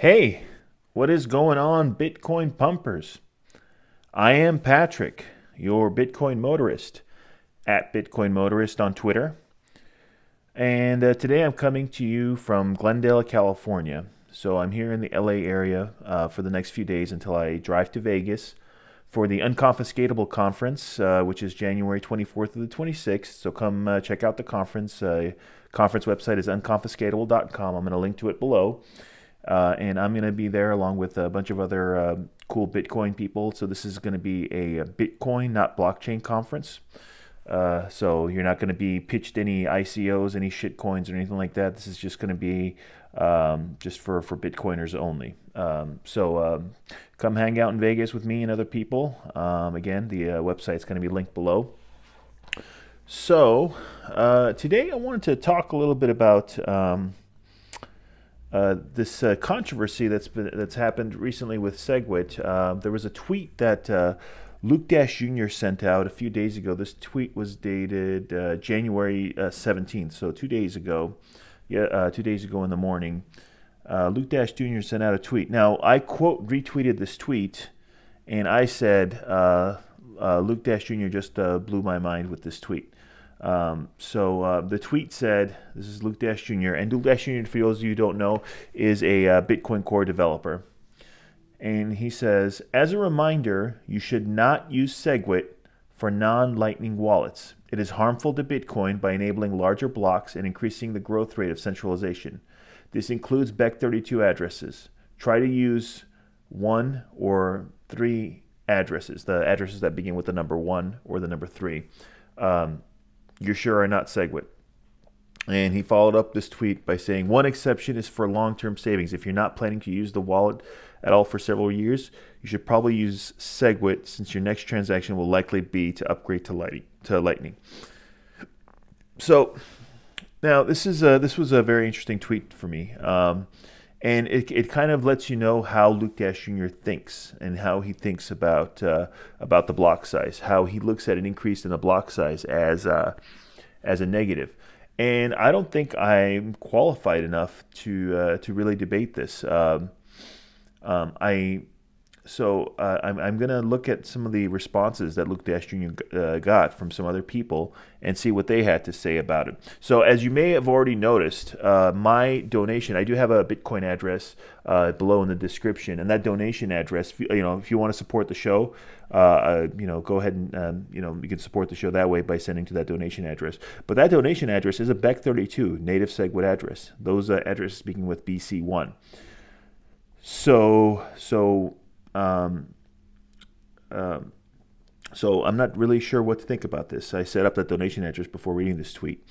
Hey, what is going on, Bitcoin pumpers? I am Patrick, your Bitcoin motorist, at Bitcoin Motorist on Twitter. And today I'm coming to you from Glendale, California. So I'm here in the LA area for the next few days until I drive to Vegas for the Unconfiscatable conference, which is January 24th to the 26th. So come check out the conference. Conference website is unconfiscatable.com. I'm going to link to it below. And I'm going to be there along with a bunch of other cool Bitcoin people. So this is going to be a Bitcoin, not blockchain conference. So you're not going to be pitched any ICOs, any shit coins or anything like that. This is just going to be just for Bitcoiners only. So come hang out in Vegas with me and other people. Again, the website's going to be linked below. So today I wanted to talk a little bit about this controversy that's happened recently with SegWit. There was a tweet that Luke Dashjr sent out a few days ago. This tweet was dated January 17th, so 2 days ago. Yeah, 2 days ago in the morning. Luke Dashjr sent out a tweet. Now, I quote retweeted this tweet, and I said, Luke Dashjr just blew my mind with this tweet. So the tweet said, this is Luke Dashjr, and Luke Dashjr, for those of you who don't know, is a Bitcoin Core developer. And he says, as a reminder, you should not use SegWit for non-Lightning wallets. It is harmful to Bitcoin by enabling larger blocks and increasing the growth rate of centralization. This includes Bech32 addresses. Try to use 1 or 3 addresses, the addresses that begin with the number 1 or the number 3. You sure are not SegWit. And he followed up this tweet by saying, one exception is for long-term savings. If you're not planning to use the wallet at all for several years, you should probably use SegWit since your next transaction will likely be to upgrade to Lightning. So now this was a very interesting tweet for me. And it kind of lets you know how Luke Dashjr thinks and how he thinks about the block size, how he looks at an increase in the block size as a negative. And I don't think I'm qualified enough to really debate this. I'm going to look at some of the responses that Luke Dashjr got from some other people and see what they had to say about it. So as you may have already noticed, my donation, I do have a Bitcoin address below in the description, and that donation address, if you want to support the show, go ahead and you can support the show that way by sending to that donation address. But that donation address is a Bech32 native SegWit address. Those addresses speaking with BC1. So I'm not really sure what to think about this. I set up that donation address before reading this tweet.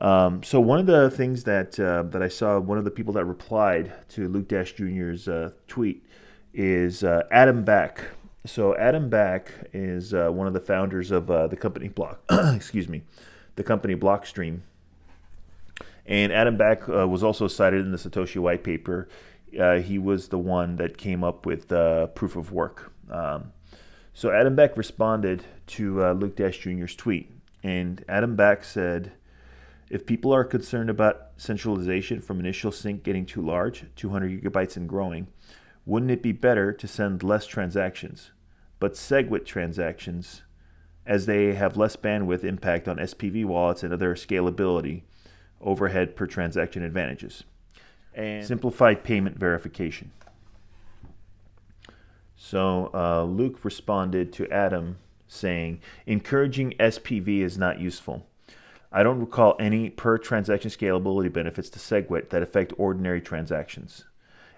So one of the things that I saw, one of the people that replied to Luke Dashjr's tweet is Adam Back. So Adam Back is one of the founders of the company the company Blockstream. And Adam Back was also cited in the Satoshi white paper. He was the one that came up with proof of work. So Adam Back responded to Luke Dashjr's tweet, and Adam Back said, if people are concerned about centralization from initial sync getting too large, 200 gigabytes and growing, wouldn't it be better to send less transactions, but SegWit transactions, as they have less bandwidth impact on SPV wallets and other scalability, overhead per transaction advantages, and simplified payment verification. So Luke responded to Adam saying, encouraging SPV is not useful. I don't recall any per transaction scalability benefits to SegWit that affect ordinary transactions.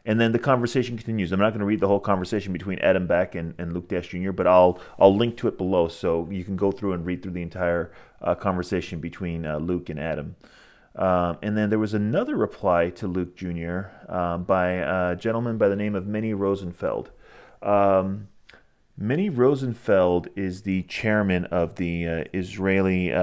And then the conversation continues. I'm not going to read the whole conversation between Adam Back and Luke Dashjr, but I'll link to it below so you can go through and read through the entire conversation between Luke and Adam. And then there was another reply to Luke Jr. By a gentleman by the name of Meni Rosenfeld. Meni Rosenfeld is the chairman of the Israeli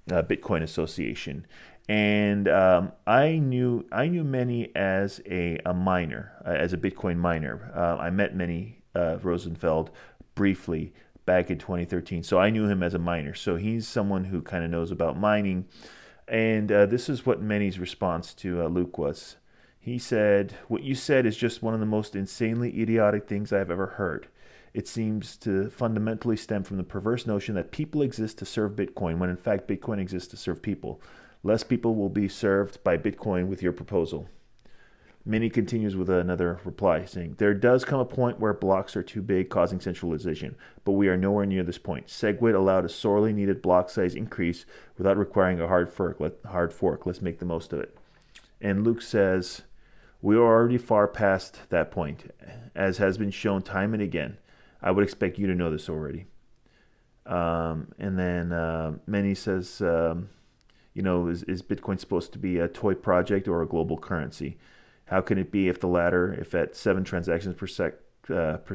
Bitcoin Association, and I knew Meni as a miner, as a Bitcoin miner. I met Meni Rosenfeld briefly back in 2013, so I knew him as a miner. So he's someone who kind of knows about mining. And this is what Meni's response to Luke was. He said, "What you said is just one of the most insanely idiotic things I've ever heard. It seems to fundamentally stem from the perverse notion that people exist to serve Bitcoin, when in fact Bitcoin exists to serve people. Less people will be served by Bitcoin with your proposal." Meni continues with another reply saying, "There does come a point where blocks are too big, causing centralization, but we are nowhere near this point. SegWit allowed a sorely needed block size increase without requiring a hard fork. Let's make the most of it." And Luke says, "We are already far past that point, as has been shown time and again. I would expect you to know this already." And then Meni says, is Bitcoin supposed to be a toy project or a global currency? How can it be if the latter, if at 7 transactions per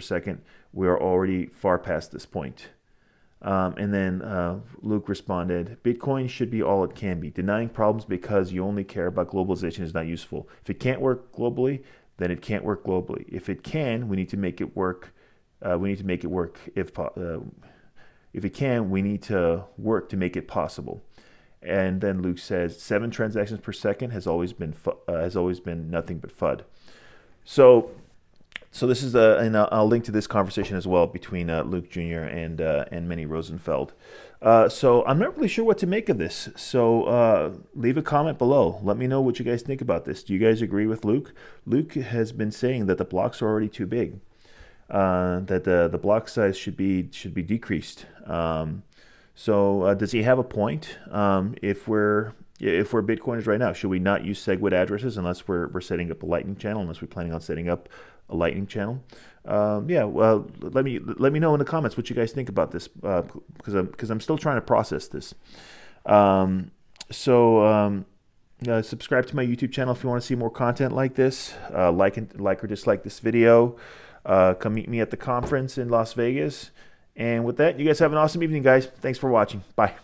second, we are already far past this point? And then Luke responded, "Bitcoin should be all it can be. Denying problems because you only care about globalization is not useful. If it can't work globally, then it can't work globally. If it can, we need to make it work. We need to make it work. If it can, we need to work to make it possible." And then Luke says, 7 transactions per second has always been nothing but FUD. So this is and I'll link to this conversation as well between Luke Jr. and Meni Rosenfeld. So I'm not really sure what to make of this. So leave a comment below. Let me know what you guys think about this. Do you guys agree with Luke? Luke has been saying that the blocks are already too big. That the block size should be decreased. So does he have a point? If we're Bitcoiners right now, should we not use SegWit addresses unless we're setting up a Lightning channel? Unless we're planning on setting up a Lightning channel? Well, let me know in the comments what you guys think about this, because I'm still trying to process this. Subscribe to my YouTube channel if you want to see more content like this. Like or dislike this video. Come meet me at the conference in Las Vegas. And with that, you guys have an awesome evening, guys. Thanks for watching. Bye.